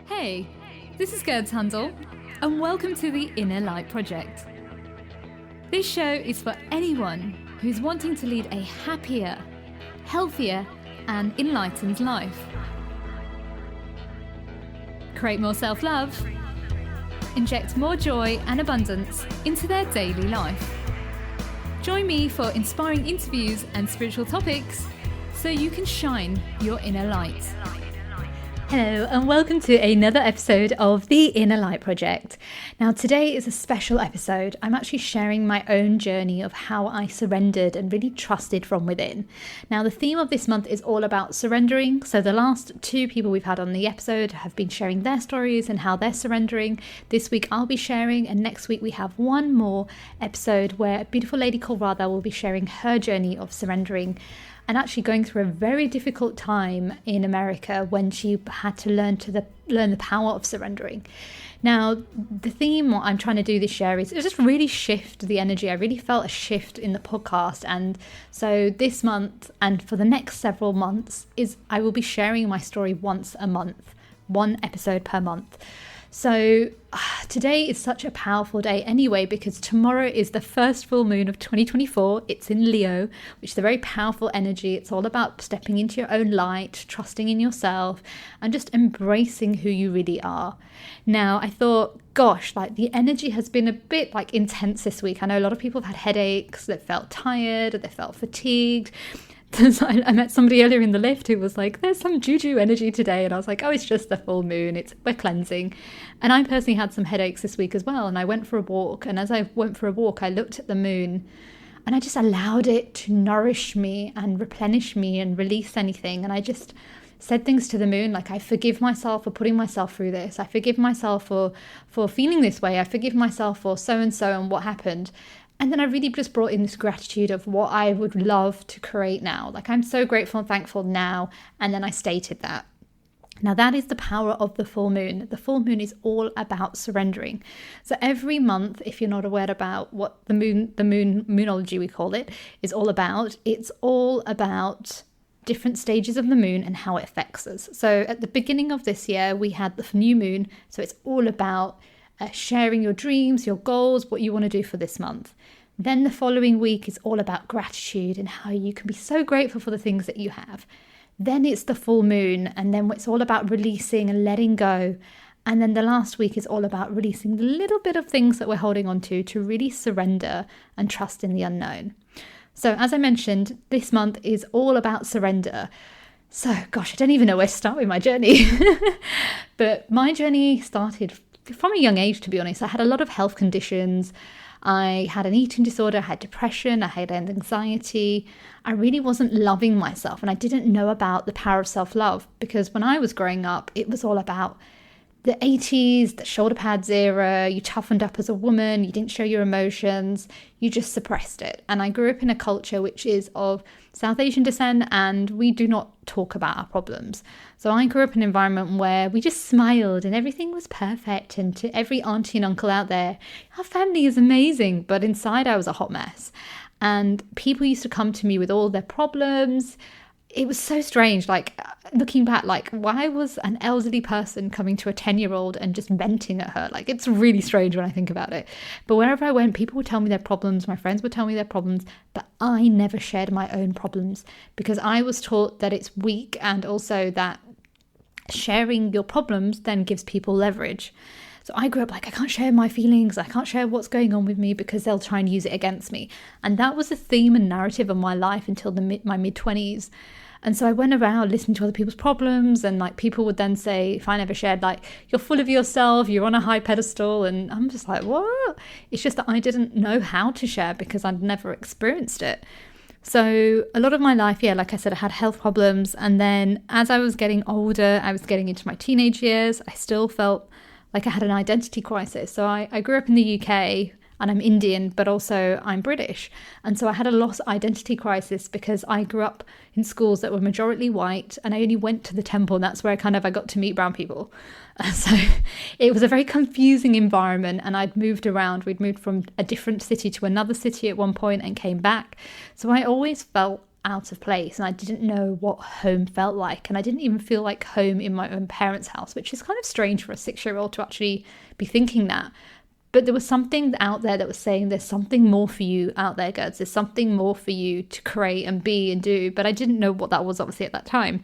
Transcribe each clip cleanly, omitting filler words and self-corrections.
Hey, this is Gurds Hundal, and welcome to the Inner Light Project. This show is for anyone who's wanting to lead a happier, healthier, and enlightened life. Create more self-love, inject more joy and abundance into their daily life. Join me for inspiring interviews and spiritual topics so you can shine your inner light. Hello and welcome to another episode of the Inner Light Project. Now today is a special episode. I'm actually sharing my own journey of how I surrendered and really trusted from within. Now the theme of this month is all about surrendering. So the last two people we've had on the episode have been sharing their stories and how they're surrendering. This week I'll be sharing, and next week we have one more episode where a beautiful lady called Radha will be sharing her journey of surrendering and actually going through a very difficult time in America when she had to learn the power of surrendering. Now, the theme, what I'm trying to do this year is just really shift the energy. I really felt a shift in the podcast. And so this month and for the next several months I will be sharing my story once a month, one episode per month. So today is such a powerful day anyway, because tomorrow is the first full moon of 2024. It's in Leo, which is a very powerful energy. It's all about stepping into your own light, trusting in yourself, and just embracing who you really are. Now, I thought, gosh, the energy has been a bit intense this week. I know a lot of people have had headaches, they felt tired, they felt fatigued. I met somebody earlier in the lift who was like, there's some juju energy today. And I was like, oh, it's just the full moon. We're cleansing. And I personally had some headaches this week as well. And I went for a walk. And as I went for a walk, I looked at the moon and I just allowed it to nourish me and replenish me and release anything. And I just said things to the moon like, I forgive myself for putting myself through this. I forgive myself for feeling this way. I forgive myself for so-and-so and what happened. And then I really just brought in this gratitude of what I would love to create now. I'm so grateful and thankful now. And then I stated that. Now that is the power of the full moon. The full moon is all about surrendering. So every month, if you're not aware about what the moonology we call it, is all about, it's all about different stages of the moon and how it affects us. So at the beginning of this year, we had the new moon. So it's all about sharing your dreams, your goals, what you want to do for this month. Then the following week is all about gratitude and how you can be so grateful for the things that you have. Then it's the full moon, and then it's all about releasing and letting go. And then the last week is all about releasing the little bit of things that we're holding on to really surrender and trust in the unknown. So as I mentioned, this month is all about surrender. So gosh, I don't even know where to start with my journey. But my journey started from a young age, to be honest. I had a lot of health conditions. I had an eating disorder, I had depression, I had anxiety. I really wasn't loving myself, and I didn't know about the power of self-love, because when I was growing up, it was all about the 80s, the shoulder pads era. You toughened up as a woman, you didn't show your emotions, you just suppressed it. And I grew up in a culture which is of South Asian descent, and we do not talk about our problems. So I grew up in an environment where we just smiled and everything was perfect. And to every auntie and uncle out there, our family is amazing. But inside I was a hot mess. And people used to come to me with all their problems. It was so strange, looking back, why was an elderly person coming to a 10-year-old and just venting at her? It's really strange when I think about it. But wherever I went, people would tell me their problems, my friends would tell me their problems, but I never shared my own problems, because I was taught that it's weak, and also that sharing your problems then gives people leverage. So I grew up I can't share my feelings, I can't share what's going on with me because they'll try and use it against me. And that was the theme and narrative of my life until my mid-20s. And so I went around listening to other people's problems, and people would then say, if I never shared, you're full of yourself, you're on a high pedestal. And I'm just like, what? It's just that I didn't know how to share because I'd never experienced it. So a lot of my life, like I said, I had health problems. And then as I was getting older, I was getting into my teenage years, I still felt like I had an identity crisis. So I grew up in the UK, and I'm Indian, but also I'm British. And so I had a lost identity crisis because I grew up in schools that were majority white, and I only went to the temple, and that's where I got to meet brown people. So it was a very confusing environment, and I'd moved around. We'd moved from a different city to another city at one point and came back. So I always felt out of place, and I didn't know what home felt like, and I didn't even feel like home in my own parents' house, which is kind of strange for a 6-year-old to actually be thinking that. But there was something out there that was saying there's something more for you out there, Gurds. There's something more for you to create and be and do, but I didn't know what that was obviously at that time.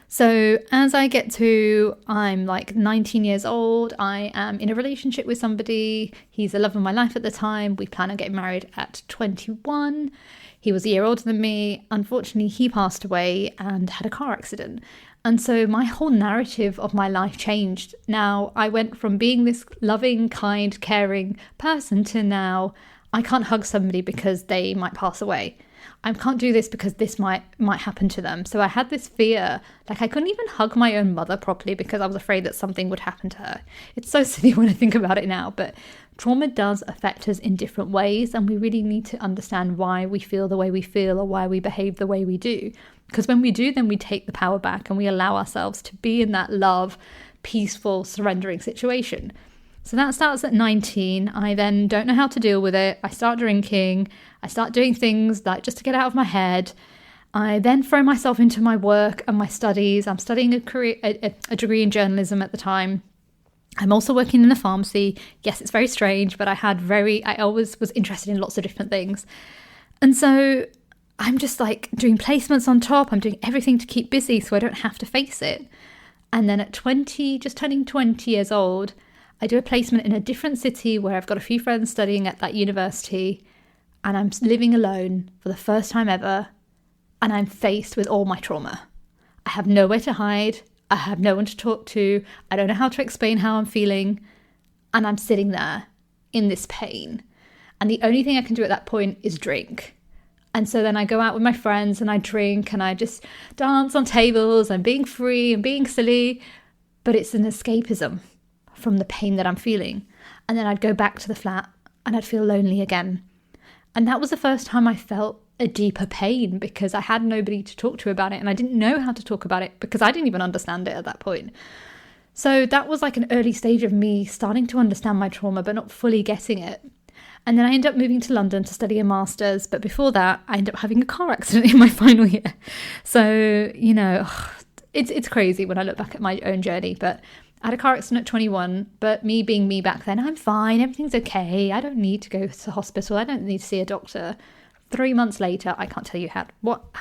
So as I get to, I'm like 19 years old, I am in a relationship with somebody. He's the love of my life at the time. We plan on getting married at 21. He was a year older than me. Unfortunately, he passed away and had a car accident. And so my whole narrative of my life changed. Now I went from being this loving, kind, caring person to now I can't hug somebody because they might pass away. I can't do this because this might happen to them. So I had this fear, like I couldn't even hug my own mother properly because I was afraid that something would happen to her. It's so silly when I think about it now, but trauma does affect us in different ways, and we really need to understand why we feel the way we feel or why we behave the way we do. Because when we do, then we take the power back and we allow ourselves to be in that love, peaceful, surrendering situation. So that starts at 19. I then don't know how to deal with it. I start drinking. I start doing things like just to get out of my head. I then throw myself into my work and my studies. I'm studying a degree in journalism at the time. I'm also working in a pharmacy. Yes, it's very strange, but I always was interested in lots of different things. And so I'm just like doing placements on top. I'm doing everything to keep busy so I don't have to face it. And then at 20, just turning 20 years old, I do a placement in a different city where I've got a few friends studying at that university, and I'm living alone for the first time ever, and I'm faced with all my trauma. I have nowhere to hide. I have no one to talk to. I don't know how to explain how I'm feeling, and I'm sitting there in this pain. And the only thing I can do at that point is drink. And so then I go out with my friends and I drink and I just dance on tables. I'm being free and being silly, but it's an escapism from the pain that I'm feeling. And then I'd go back to the flat and I'd feel lonely again. And that was the first time I felt a deeper pain because I had nobody to talk to about it, and I didn't know how to talk about it because I didn't even understand it at that point. So that was like an early stage of me starting to understand my trauma but not fully getting it. And then I ended up moving to London to study a master's, but before that I ended up having a car accident in my final year. So, it's crazy when I look back at my own journey, but I had a car accident at 21, but me being me back then, I'm fine, everything's okay, I don't need to go to the hospital, I don't need to see a doctor. 3 months later, I can't tell you how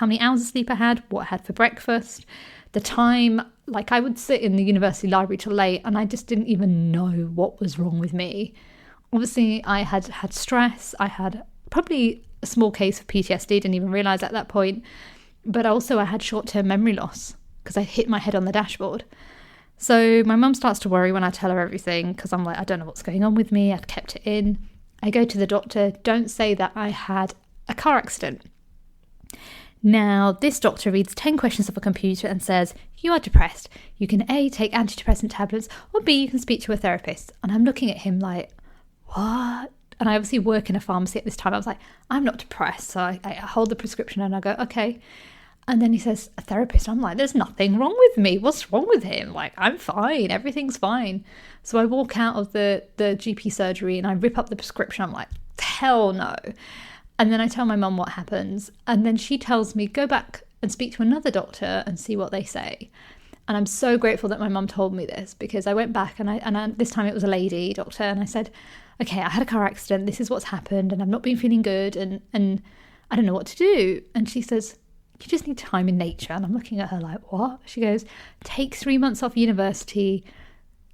many hours of sleep I had, what I had for breakfast, the time, like I would sit in the university library till late and I just didn't even know what was wrong with me. Obviously, I had stress, I had probably a small case of PTSD, didn't even realise at that point, but also I had short-term memory loss because I hit my head on the dashboard. So my mum starts to worry when I tell her everything because I'm like, I don't know what's going on with me. I've kept it in. I go to the doctor. Don't say that I had a car accident. Now, this doctor reads 10 questions off a computer and says, you are depressed. You can A, take antidepressant tablets, or B, you can speak to a therapist. And I'm looking at him like, what? And I obviously work in a pharmacy at this time. I was like, I'm not depressed. So I hold the prescription and I go, okay. And then he says, a therapist. I'm like, there's nothing wrong with me. What's wrong with him? Like, I'm fine. Everything's fine. So I walk out of the GP surgery and I rip up the prescription. I'm like, hell no. And then I tell my mum what happens. And then she tells me, go back and speak to another doctor and see what they say. And I'm so grateful that my mum told me this because I went back and I this time it was a lady doctor. And I said, okay, I had a car accident. This is what's happened. And I've not been feeling good. And I don't know what to do. And she says, you just need time in nature. And I'm looking at her like, what? She goes, take 3 months off university,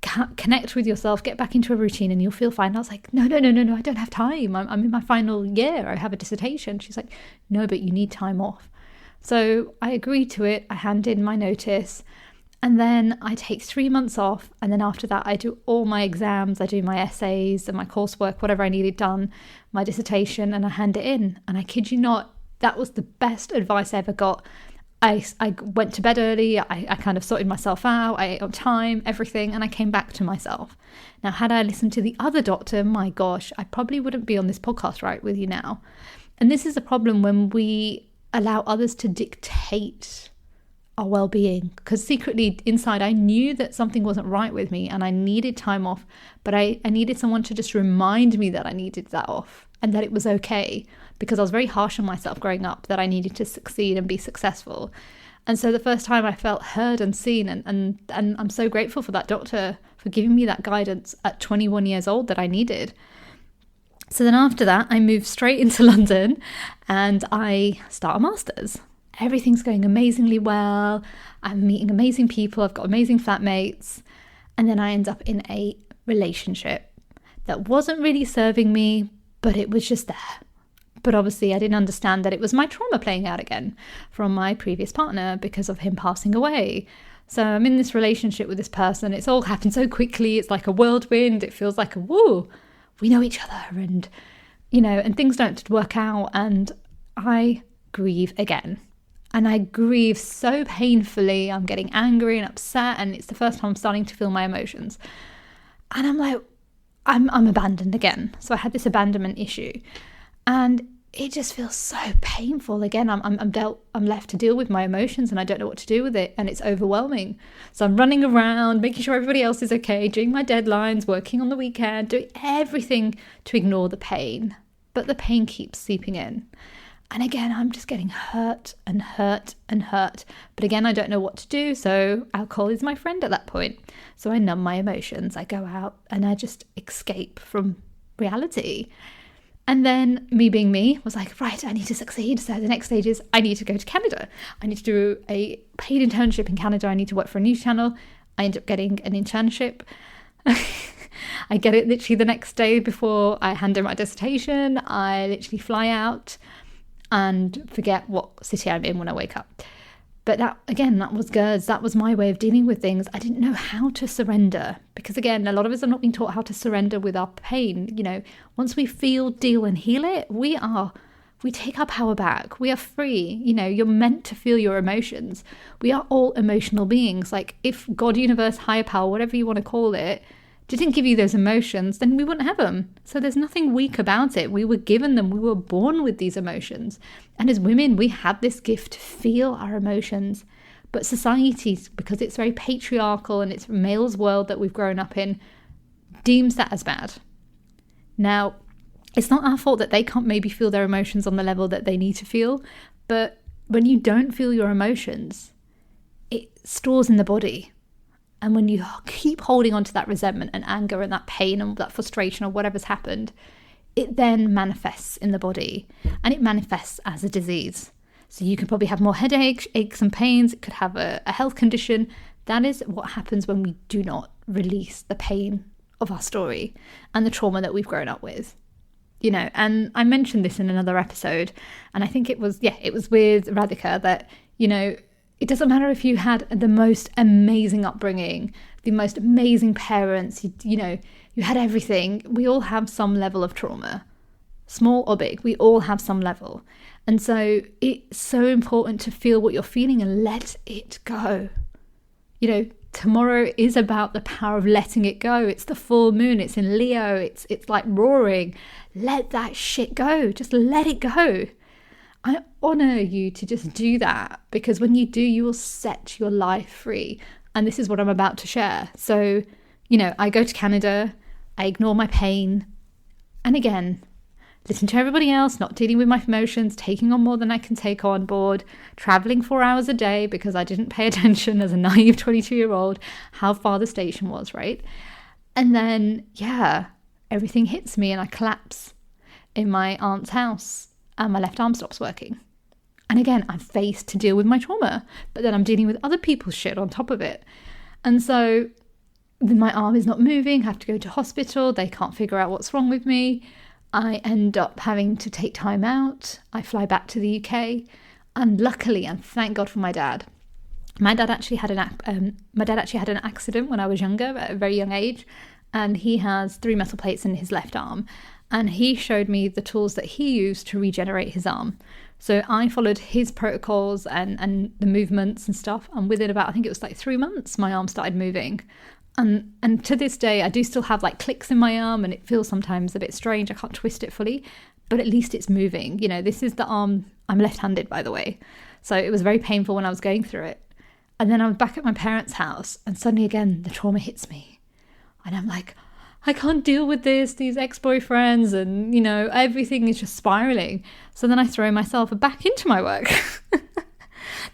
connect with yourself, get back into a routine and you'll feel fine. And I was like, no, I don't have time. I'm in my final year. I have a dissertation. She's like, no, but you need time off. So I agreed to it. I hand in my notice and then I take 3 months off. And then after that, I do all my exams. I do my essays and my coursework, whatever I needed done, my dissertation, and I hand it in. And I kid you not, that was the best advice I ever got. I went to bed early, I kind of sorted myself out, I ate on time, everything, and I came back to myself. Now, had I listened to the other doctor, my gosh, I probably wouldn't be on this podcast right with you now. And this is a problem when we allow others to dictate our well-being, because secretly inside I knew that something wasn't right with me and I needed time off, but I needed someone to just remind me that I needed that off and that it was okay, because I was very harsh on myself growing up that I needed to succeed and be successful. And so the first time I felt heard and seen, and I'm so grateful for that doctor for giving me that guidance at 21 years old that I needed. So then after that, I moved straight into London and I start a master's. Everything's going amazingly well. I'm meeting amazing people. I've got amazing flatmates. And then I end up in a relationship that wasn't really serving me, but it was just there. But obviously I didn't understand that it was my trauma playing out again from my previous partner because of him passing away. So I'm in this relationship with this person. It's all happened so quickly. It's like a whirlwind. It feels like we know each other, and, and things don't work out. And I grieve again. And I grieve so painfully. I'm getting angry and upset. And it's the first time I'm starting to feel my emotions. And I'm like, I'm abandoned again. So I had this abandonment issue. And it just feels so painful. Again, I'm left to deal with my emotions and I don't know what to do with it. And it's overwhelming. So I'm running around, making sure everybody else is okay, doing my deadlines, working on the weekend, doing everything to ignore the pain. But the pain keeps seeping in. And again, I'm just getting hurt and hurt and hurt. But again, I don't know what to do. So alcohol is my friend at that point. So I numb my emotions. I go out and I just escape from reality. And then me being me was like, right, I need to succeed. So the next stage is I need to go to Canada. I need to do a paid internship in Canada. I need to work for a news channel. I end up getting an internship. I get it literally the next day before I hand in my dissertation. I literally fly out and forget what city I'm in when I wake up. But that was Gurds. That was my way of dealing with things. I didn't know how to surrender, because again, a lot of us are not being taught how to surrender with our pain. Once we feel, deal and heal it, we take our power back. We are free. You're meant to feel your emotions. We are all emotional beings. Like if God, universe, higher power, whatever you want to call it, didn't give you those emotions, then we wouldn't have them. So there's nothing weak about it. We were given them. We were born with these emotions. And as women, we have this gift to feel our emotions. But society, because it's very patriarchal and it's a male's world that we've grown up in, deems that as bad. Now, it's not our fault that they can't maybe feel their emotions on the level that they need to feel. But when you don't feel your emotions, it stores in the body. And when you keep holding on to that resentment and anger and that pain and that frustration or whatever's happened, it then manifests in the body, and it manifests as a disease. So you could probably have more headaches, aches and pains. It could have a health condition. That is what happens when we do not release the pain of our story and the trauma that we've grown up with. And I mentioned this in another episode, and I think it was with Radhika that, it doesn't matter if you had the most amazing upbringing, the most amazing parents, you had everything. We all have some level of trauma, small or big. We all have some level. And so it's so important to feel what you're feeling and let it go. Tomorrow is about the power of letting it go. It's the full moon. It's in Leo. It's like roaring. Let that shit go. Just let it go. I honor you to just do that, because when you do, you will set your life free. And this is what I'm about to share. So, I go to Canada, I ignore my pain. And again, listen to everybody else, not dealing with my emotions, taking on more than I can take on board, traveling 4 hours a day because I didn't pay attention as a naive 22-year-old how far the station was, right? And then, everything hits me and I collapse in my aunt's house. And my left arm stops working. And again, I'm faced to deal with my trauma, but then I'm dealing with other people's shit on top of it. And so my arm is not moving. I have to go to hospital. They can't figure out what's wrong with me. I end up having to take time out. I fly back to the UK. And luckily, and thank God for my dad. My dad actually had an accident when I was younger, at a very young age. And he has 3 metal plates in his left arm. And he showed me the tools that he used to regenerate his arm. So I followed his protocols and the movements and stuff. And within about, I think it was like 3 months, my arm started moving. And to this day, I do still have like clicks in my arm and it feels sometimes a bit strange. I can't twist it fully, but at least it's moving. This is the arm. I'm left-handed, by the way. So it was very painful when I was going through it. And then I'm back at my parents' house, and suddenly again, the trauma hits me. And I'm like, I can't deal with this, these ex-boyfriends, and, everything is just spiraling. So then I throw myself back into my work.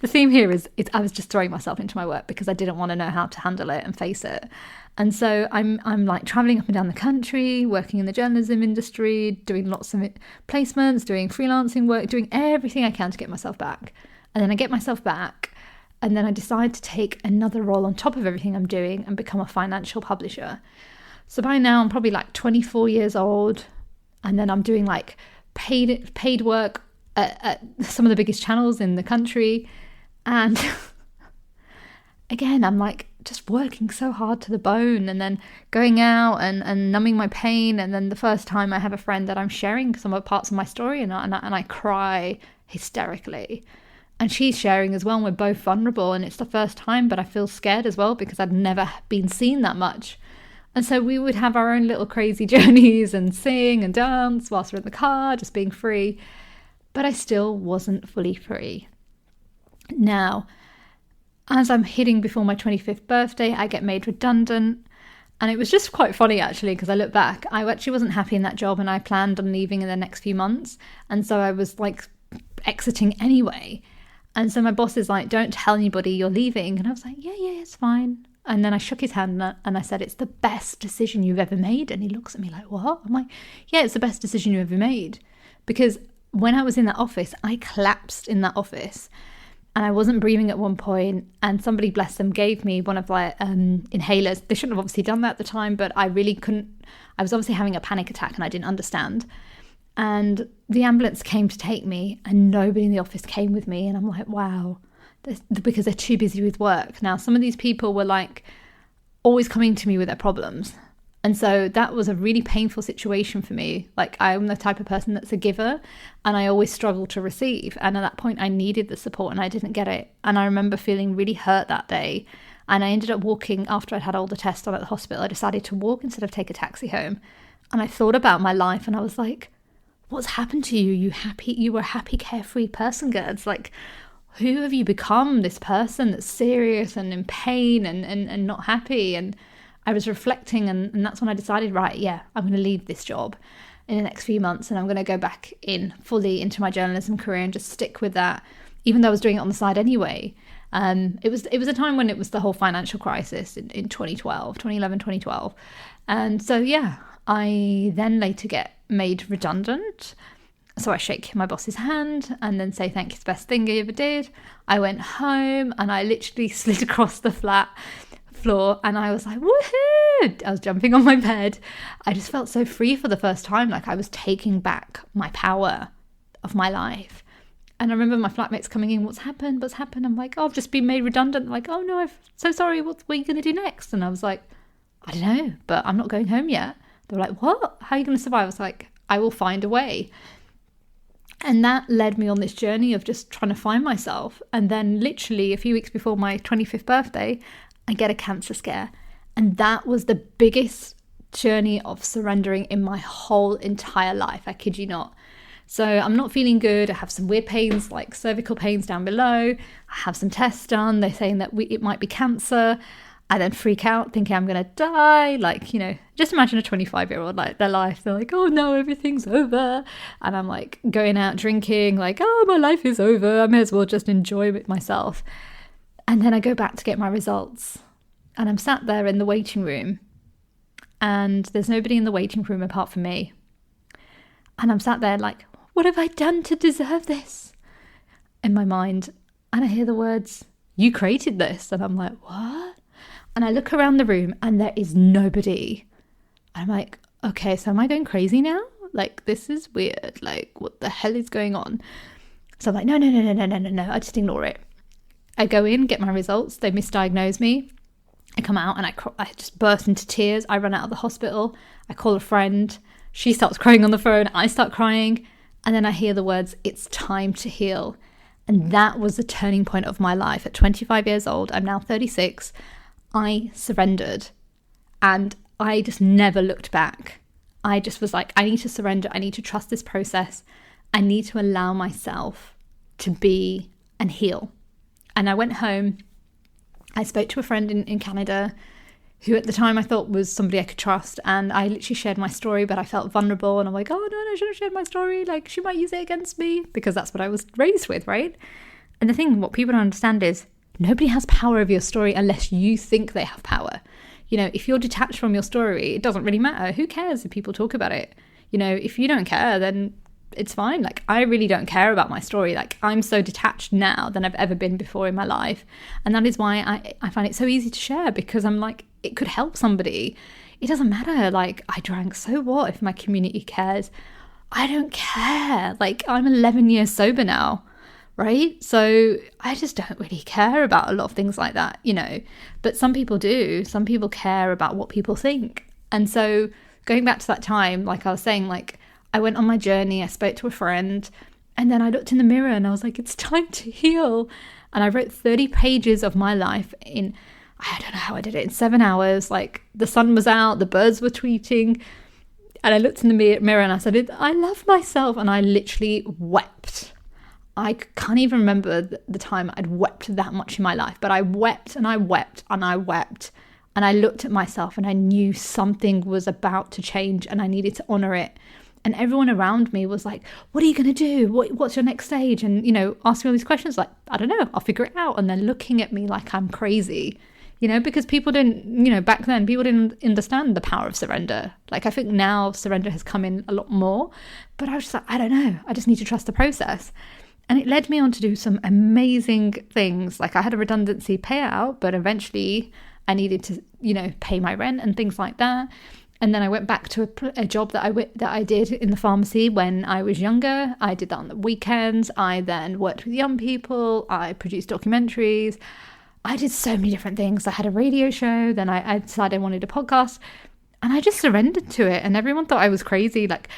The theme here is I was just throwing myself into my work because I didn't want to know how to handle it and face it. And so I'm like traveling up and down the country, working in the journalism industry, doing lots of placements, doing freelancing work, doing everything I can to get myself back. And then I get myself back, and then I decide to take another role on top of everything I'm doing and become a financial publisher. So by now I'm probably like 24 years old, and then I'm doing like paid work at some of the biggest channels in the country. And again, I'm like just working so hard to the bone, and then going out and numbing my pain. And then the first time I have a friend that I'm sharing some of parts of my story, and I cry hysterically. And she's sharing as well, and we're both vulnerable. And it's the first time, but I feel scared as well because I'd never been seen that much. And so we would have our own little crazy journeys and sing and dance whilst we're in the car, just being free. But I still wasn't fully free. Now, as I'm hitting before my 25th birthday, I get made redundant. And it was just quite funny, actually, because I look back. I actually wasn't happy in that job, and I planned on leaving in the next few months. And so I was like exiting anyway. And so my boss is like, don't tell anybody you're leaving. And I was like, yeah, it's fine. And then I shook his hand and I said, it's the best decision you've ever made. And he looks at me like, what? I'm like, yeah, it's the best decision you ever made. Because when I was in that office, I collapsed in that office. And I wasn't breathing at one point, and somebody, bless them, gave me one of like inhalers. They shouldn't have obviously done that at the time, but I really couldn't. I was obviously having a panic attack and I didn't understand. And the ambulance came to take me, and nobody in the office came with me. And I'm like, wow, because they're too busy with work. Now, some of these people were like always coming to me with their problems. And so that was a really painful situation for me. Like, I'm the type of person that's a giver, and I always struggle to receive. And at that point, I needed the support and I didn't get it. And I remember feeling really hurt that day. And I ended up walking after I'd had all the tests done at the hospital. I decided to walk instead of take a taxi home. And I thought about my life, and I was like, what's happened to you? You were a happy, carefree person, Gurds. Like, who have you become? This person that's serious and in pain and not happy. And I was reflecting, and that's when I decided, right, yeah, I'm going to leave this job in the next few months, and I'm going to go back fully into my journalism career and just stick with that, even though I was doing it on the side anyway. It was a time when it was the whole financial crisis in 2011, 2012. And so, yeah, I then later get made redundant. So I shake my boss's hand and then say, thank you, it's the best thing I ever did. I went home and I literally slid across the flat floor, and I was like, woohoo! I was jumping on my bed. I just felt so free for the first time, like I was taking back my power of my life. And I remember my flatmates coming in, what's happened? I'm like, oh, I've just been made redundant. Like, oh no, I'm so sorry, what are you going to do next? And I was like, I don't know, but I'm not going home yet. They were like, what? How are you going to survive? I was like, I will find a way. And that led me on this journey of just trying to find myself. And then literally a few weeks before my 25th birthday, I get a cancer scare. And that was the biggest journey of surrendering in my whole entire life. I kid you not. So I'm not feeling good. I have some weird pains, like cervical pains down below. I have some tests done. They're saying that it might be cancer. I then freak out thinking I'm going to die. Like, just imagine a 25-year-old, like their life. They're like, oh no, everything's over. And I'm like going out drinking, like, oh, my life is over. I may as well just enjoy it myself. And then I go back to get my results. And I'm sat there in the waiting room. And there's nobody in the waiting room apart from me. And I'm sat there like, what have I done to deserve this? In my mind. And I hear the words, you created this. And I'm like, what? And I look around the room and there is nobody. I'm like, okay, so am I going crazy now? Like, this is weird. Like, what the hell is going on? So I'm like, no. I just ignore it. I go in, get my results. They misdiagnose me. I come out and I just burst into tears. I run out of the hospital. I call a friend. She starts crying on the phone. I start crying. And then I hear the words, it's time to heal. And that was the turning point of my life. At 25 years old, I'm now 36. I surrendered. And I just never looked back. I just was like, I need to surrender. I need to trust this process. I need to allow myself to be and heal. And I went home I spoke to a friend in Canada who at the time I thought was somebody I could trust, and I literally shared my story, but I felt vulnerable, and I'm like, oh no, I shouldn't have shared my story, like she might use it against me, because that's what I was raised with, right? And the thing, what people don't understand is nobody has power over your story unless you think they have power. You know, if you're detached from your story, it doesn't really matter. Who cares if people talk about it? You know, if you don't care, then it's fine. Like, I really don't care about my story. Like, I'm so detached now than I've ever been before in my life. And that is why I find it so easy to share, because I'm like, it could help somebody. It doesn't matter. Like, I drank, so what if my community cares? I don't care. Like, I'm 11 years sober now, right? So I just don't really care about a lot of things like that, you know. But some people do. Some people care about what people think. And so going back to that time, like I was saying, like, I went on my journey, I spoke to a friend, and then I looked in the mirror and I was like, it's time to heal. And I wrote 30 pages of my life in, I don't know how I did it, in 7 hours. Like, the sun was out, the birds were tweeting, and I looked in the mirror and I said, I love myself. And I literally wept. I can't even remember the time I'd wept that much in my life, but I wept and I wept and I wept. And I looked at myself and I knew something was about to change and I needed to honor it. And everyone around me was like, what are you going to do? What's your next stage? And, you know, asking all these questions like, I don't know, I'll figure it out. And they're looking at me like I'm crazy, you know, because people didn't, you know, back then people didn't understand the power of surrender. Like, I think now surrender has come in a lot more, but I was just like, I don't know. I just need to trust the process. And it led me on to do some amazing things. Like, I had a redundancy payout, but eventually I needed to, you know, pay my rent and things like that. And then I went back to a job that I did in the pharmacy when I was younger. I did that on the weekends. I then worked with young people. I produced documentaries. I did so many different things. I had a radio show. Then I decided I wanted a podcast. And I just surrendered to it. And everyone thought I was crazy. Like,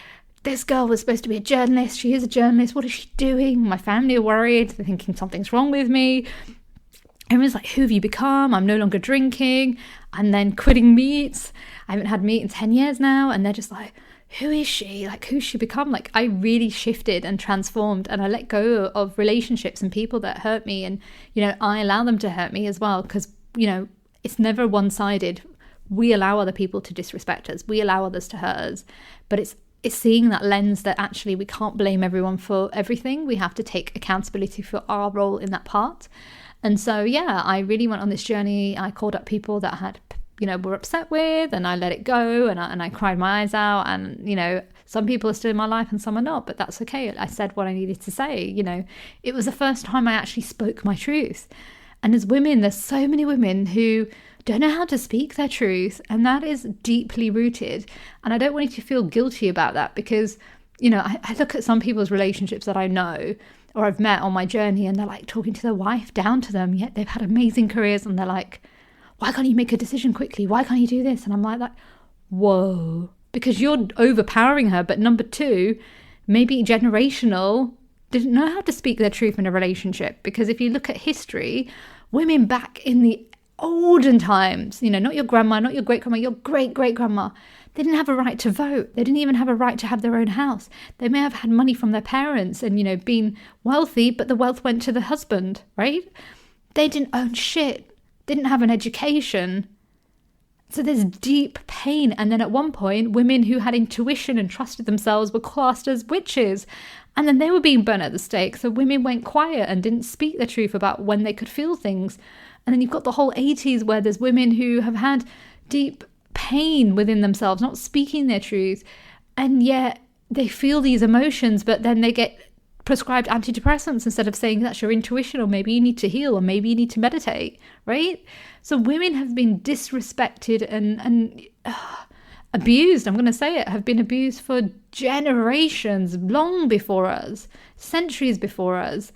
this girl was supposed to be a journalist. She is a journalist. What is she doing? My family are worried. They're thinking something's wrong with me. Everyone's like, who have you become? I'm no longer drinking. And then quitting meat. I haven't had meat in 10 years now. And they're just like, who is she? Like, who's she become? Like, I really shifted and transformed, and I let go of relationships and people that hurt me. And, you know, I allow them to hurt me as well, because, you know, it's never one-sided. We allow other people to disrespect us. We allow others to hurt us. But it's seeing that lens that actually we can't blame everyone for everything. We have to take accountability for our role in that part. And so, yeah, I really went on this journey. I called up people that had, you know, were upset with, and I let it go, and I cried my eyes out. And, you know, some people are still in my life and some are not, but that's okay. I said what I needed to say. You know, it was the first time I actually spoke my truth. And as women, there's so many women who don't know how to speak their truth, and that is deeply rooted. And I don't want you to feel guilty about that, because, you know, I look at some people's relationships that I know or I've met on my journey, and they're like talking to their wife down to them, yet they've had amazing careers, and they're like, why can't you make a decision quickly? Why can't you do this? And I'm like, whoa, because you're overpowering her. But number two, maybe generational, didn't know how to speak their truth in a relationship. Because if you look at history, women back in the olden times, you know, not your grandma, not your great-grandma, your great-great-grandma, they didn't have a right to vote. They didn't even have a right to have their own house. They may have had money from their parents and, you know, been wealthy, but the wealth went to the husband, right? They didn't own shit, didn't have an education. So there's deep pain. And then at one point, women who had intuition and trusted themselves were classed as witches. And then they were being burnt at the stake. So women went quiet and didn't speak the truth about when they could feel things. And then you've got the whole 80s where there's women who have had deep pain within themselves, not speaking their truth. And yet they feel these emotions, but then they get prescribed antidepressants instead of saying that's your intuition, or maybe you need to heal, or maybe you need to meditate, right? So women have been disrespected and abused. I'm going to say it, have been abused for generations, long before us, centuries before us.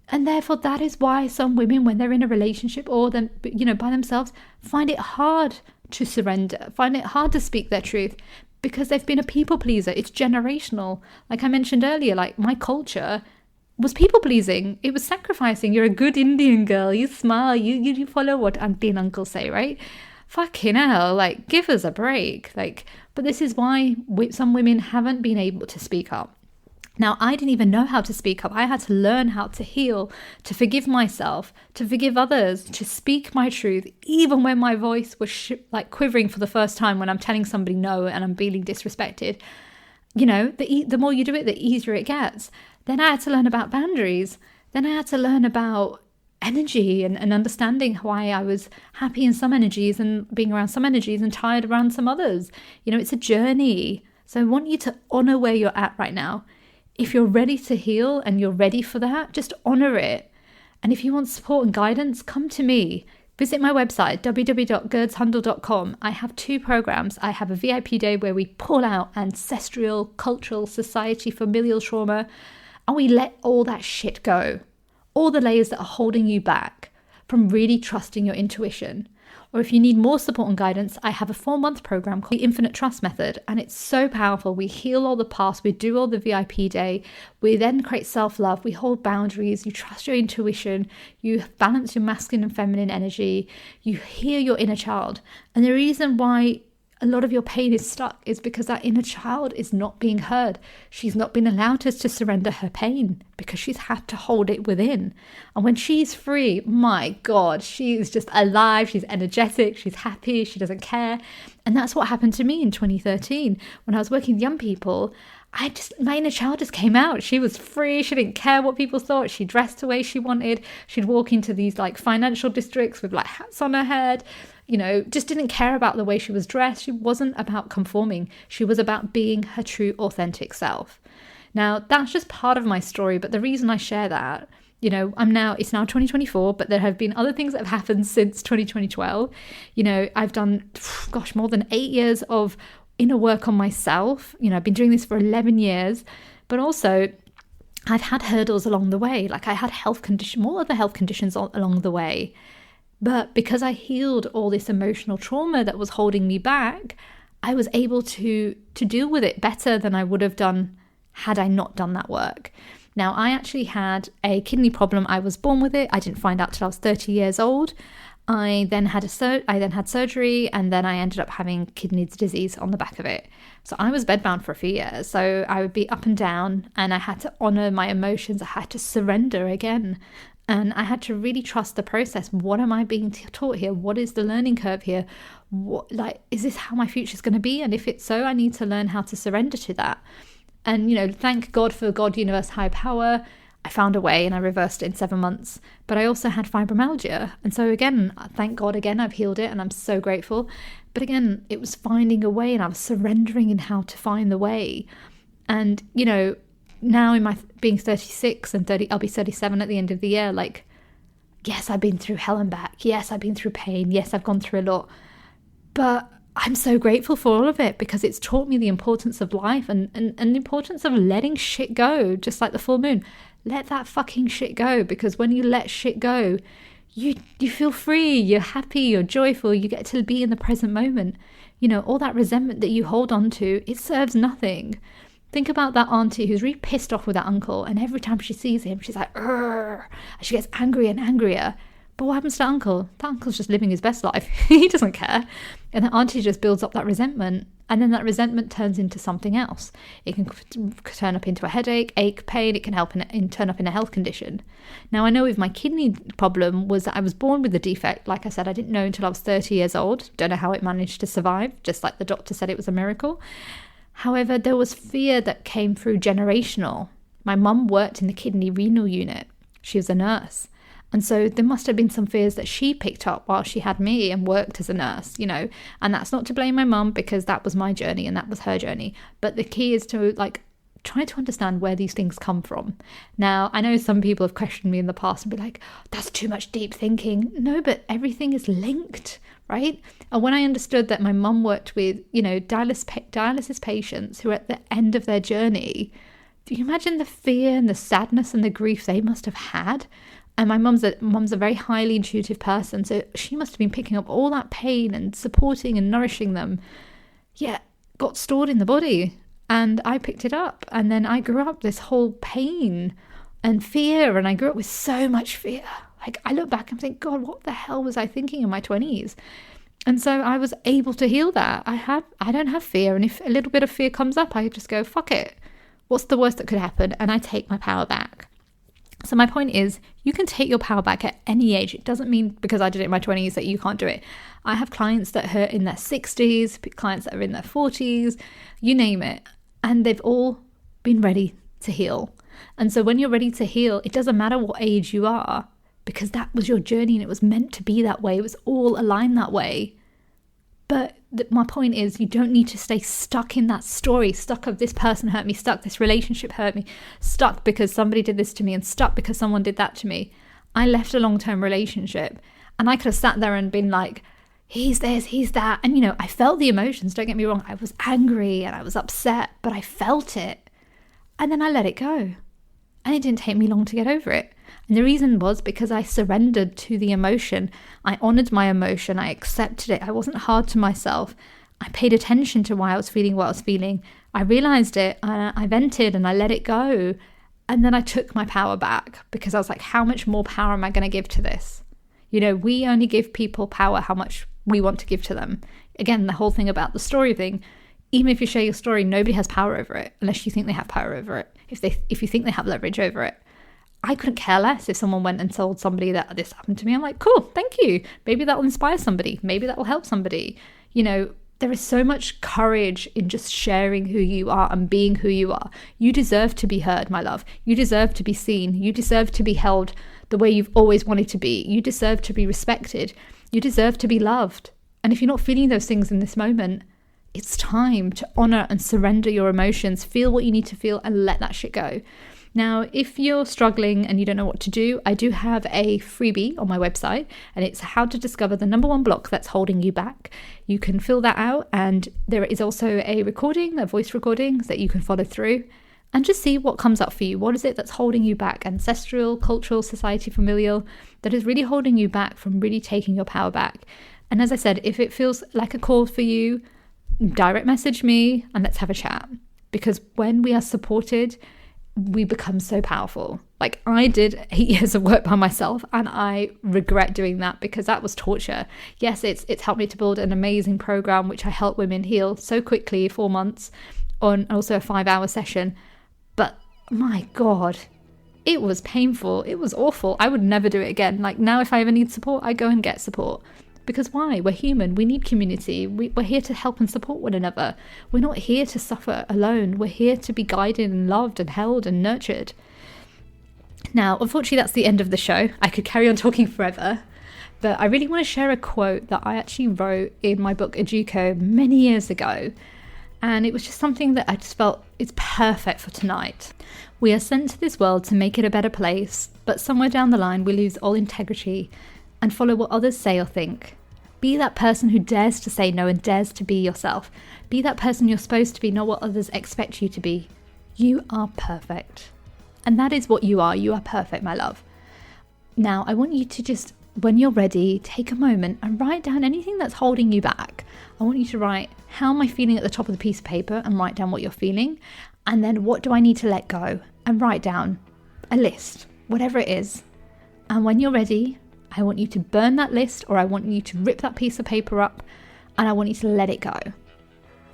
And therefore, that is why some women, when they're in a relationship or then, you know, by themselves, find it hard to surrender, find it hard to speak their truth, because they've been a people pleaser. It's generational. Like I mentioned earlier, like my culture was people pleasing. It was sacrificing. You're a good Indian girl. You smile. You follow what auntie and uncle say, right? Fucking hell, like, give us a break. Like, but this is why some women haven't been able to speak up. Now, I didn't even know how to speak up. I had to learn how to heal, to forgive myself, to forgive others, to speak my truth, even when my voice was quivering for the first time when I'm telling somebody no and I'm feeling disrespected. You know, the more you do it, the easier it gets. Then I had to learn about boundaries. Then I had to learn about energy and understanding why I was happy in some energies and being around some energies and tired around some others. You know, it's a journey. So I want you to honor where you're at right now. If you're ready to heal and you're ready for that, just honor it. And if you want support and guidance, come to me. Visit my website, www.gurdshandal.com. I have 2 programs. I have a VIP day where we pull out ancestral, cultural, society, familial trauma, and we let all that shit go. All the layers that are holding you back from really trusting your intuition. Or if you need more support and guidance, I have a 4-month program called the Infinite Trust Method, and it's so powerful. We heal all the past, we do all the VIP day, we then create self-love, we hold boundaries, you trust your intuition, you balance your masculine and feminine energy, you hear your inner child. And the reason why a lot of your pain is stuck is because that inner child is not being heard. She's not been allowed to surrender her pain because she's had to hold it within. And when she's free, my God, she is just alive. She's energetic. She's happy. She doesn't care. And that's what happened to me in 2013 when I was working with young people. My inner child just came out. She was free. She didn't care what people thought. She dressed the way she wanted. She'd walk into these financial districts with hats on her head. You know, just didn't care about the way she was dressed. She wasn't about conforming. She was about being her true, authentic self. Now, that's just part of my story. But the reason I share that, you know, it's now 2024, but there have been other things that have happened since 2012. You know, I've done, more than 8 years of inner work on myself. You know, I've been doing this for 11 years, but also I've had hurdles along the way. I had more other health conditions along the way. But because I healed all this emotional trauma that was holding me back, I was able to deal with it better than I would have done had I not done that work. Now, I actually had a kidney problem. I was born with it. I didn't find out till I was 30 years old. I then had surgery, and then I ended up having kidney disease on the back of it. So I was bedbound for a few years. So I would be up and down, and I had to honor my emotions. I had to surrender again. And I had to really trust the process. What am I being taught here? What is the learning curve here? Is this how my future is going to be? And if it's so, I need to learn how to surrender to that. And, you know, thank God for God, universe, high power. I found a way and I reversed it in 7 months. But I also had fibromyalgia. And so again, thank God again, I've healed it and I'm so grateful. But again, it was finding a way and I was surrendering in how to find the way. And, you know, now in my being 36 and 30, I'll be 37 at the end of the year. Yes, I've been through hell and back. Yes, I've been through pain. Yes, I've gone through a lot. But I'm so grateful for all of it because it's taught me the importance of life and the importance of letting shit go, just like the full moon. Let that fucking shit go, because when you let shit go, you feel free, you're happy, you're joyful, you get to be in the present moment. You know, all that resentment that you hold on to, it serves nothing. Think about that auntie who's really pissed off with that uncle, and every time she sees him, she's like, "Urgh," and she gets angrier and angrier. But what happens to uncle? That uncle's just living his best life. He doesn't care. And the auntie just builds up that resentment, and then that resentment turns into something else. It can turn up into a headache, ache, pain. It can turn up in a health condition. Now, I know with my kidney problem was that I was born with the defect. Like I said, I didn't know until I was 30 years old. Don't know how it managed to survive, just like the doctor said it was a miracle. However, there was fear that came through generational. My mum worked in the kidney renal unit. She was a nurse. And so there must have been some fears that she picked up while she had me and worked as a nurse, you know. And that's not to blame my mum, because that was my journey and that was her journey. But the key is to try to understand where these things come from. Now, I know some people have questioned me in the past and be like, that's too much deep thinking. No, but everything is linked, right? And when I understood that my mum worked with, you know, dialysis patients who are at the end of their journey, do you imagine the fear and the sadness and the grief they must have had? And my mum's a very highly intuitive person, so she must have been picking up all that pain and supporting and nourishing them. Yet got stored in the body. And I picked it up, and then I grew up this whole pain and fear, and I grew up with so much fear. I look back and think, God, what the hell was I thinking in my 20s? And so I was able to heal that. I don't have fear, and if a little bit of fear comes up, I just go, fuck it. What's the worst that could happen? And I take my power back. So my point is, you can take your power back at any age. It doesn't mean because I did it in my 20s that you can't do it. I have clients that are in their 60s, clients that are in their 40s, you name it. And they've all been ready to heal. And so when you're ready to heal, it doesn't matter what age you are, because that was your journey and it was meant to be that way. It was all aligned that way. But my point is, you don't need to stay stuck in that story, stuck of this person hurt me, stuck this relationship hurt me, stuck because somebody did this to me, and stuck because someone did that to me. I left a long-term relationship and I could have sat there and been like, he's this, he's that. And, you know, I felt the emotions, don't get me wrong. I was angry and I was upset, but I felt it. And then I let it go. And it didn't take me long to get over it. And the reason was because I surrendered to the emotion. I honored my emotion. I accepted it. I wasn't hard to myself. I paid attention to why I was feeling what I was feeling. I realized it. I vented and I let it go. And then I took my power back because I was like, how much more power am I going to give to this? You know, we only give people power how much we want to give to them. Again, the whole thing about the story thing, even if you share your story, nobody has power over it unless you think they have power over it. If you think they have leverage over it. I couldn't care less if someone went and told somebody that this happened to me. I'm like, cool, thank you. Maybe that will inspire somebody. Maybe that will help somebody. You know, there is so much courage in just sharing who you are and being who you are. You deserve to be heard, my love. You deserve to be seen. You deserve to be held the way you've always wanted to be. You deserve to be respected. You deserve to be loved. And if you're not feeling those things in this moment, it's time to honor and surrender your emotions, feel what you need to feel and let that shit go. Now, if you're struggling and you don't know what to do, I do have a freebie on my website, and it's how to discover the number one block that's holding you back. You can fill that out, and there is also a voice recording that you can follow through and just see what comes up for you. What is it that's holding you back? Ancestral, cultural, society, familial, that is really holding you back from really taking your power back. And as I said, if it feels like a call for you, direct message me and let's have a chat. Because when we are supported, we become so powerful. Like, I did 8 years of work by myself and I regret doing that because that was torture. Yes, it's helped me to build an amazing program which I help women heal so quickly, 4 months, on also a 5-hour session. But my God, it was painful. It was awful. I would never do it again. Like, now if I ever need support, I go and get support. Because why? We're human. We need community. We're here to help and support one another. We're not here to suffer alone. We're here to be guided and loved and held and nurtured. Now, unfortunately, that's the end of the show. I could carry on talking forever, but I really want to share a quote that I actually wrote in my book, Ajuko, many years ago. And it was just something that I just felt it's perfect for tonight. We are sent to this world to make it a better place, but somewhere down the line, we lose all integrity and follow what others say or think. Be that person who dares to say no and dares to be yourself. Be that person you're supposed to be, not what others expect you to be. You are perfect. And that is what you are. You are perfect, my love. Now, I want you to just, when you're ready, take a moment and write down anything that's holding you back. I want you to write, how am I feeling at the top of the piece of paper, and write down what you're feeling. And then what do I need to let go? And write down a list, whatever it is. And when you're ready, I want you to burn that list, or I want you to rip that piece of paper up, and I want you to let it go.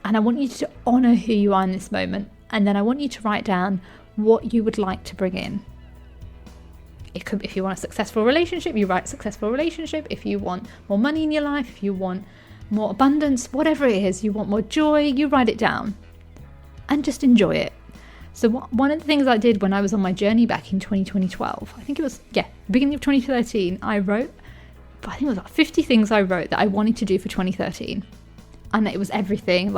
And I want you to honor who you are in this moment. And then I want you to write down what you would like to bring in. It could, if you want a successful relationship, you write successful relationship. If you want more money in your life, if you want more abundance, whatever it is, you want more joy, you write it down and just enjoy it. So one of the things I did when I was on my journey back in 2012, I think it was, beginning of 2013, I think it was about 50 things I wrote that I wanted to do for 2013. And it was everything.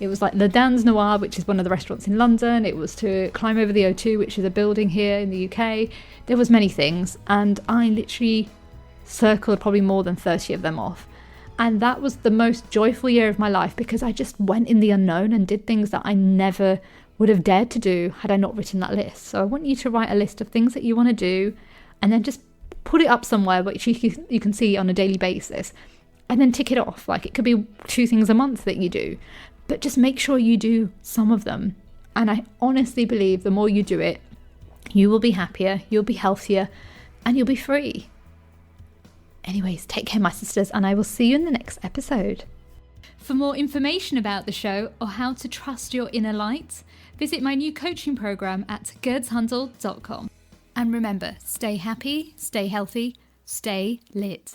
It was like Le Dans Noir, which is one of the restaurants in London. It was to climb over the O2, which is a building here in the UK. There was many things. And I literally circled probably more than 30 of them off. And that was the most joyful year of my life because I just went in the unknown and did things that I never would have dared to do had I not written that list. So I want you to write a list of things that you want to do and then just put it up somewhere which you can see on a daily basis, and then tick it off. Like, it could be 2 things a month that you do, but just make sure you do some of them. And I honestly believe the more you do it, you will be happier, you'll be healthier, and you'll be free. Anyways, take care, my sisters, and I will see you in the next episode. For more information about the show or how to trust your inner light, visit my new coaching program at gurdshundal.com. And remember, stay happy, stay healthy, stay lit.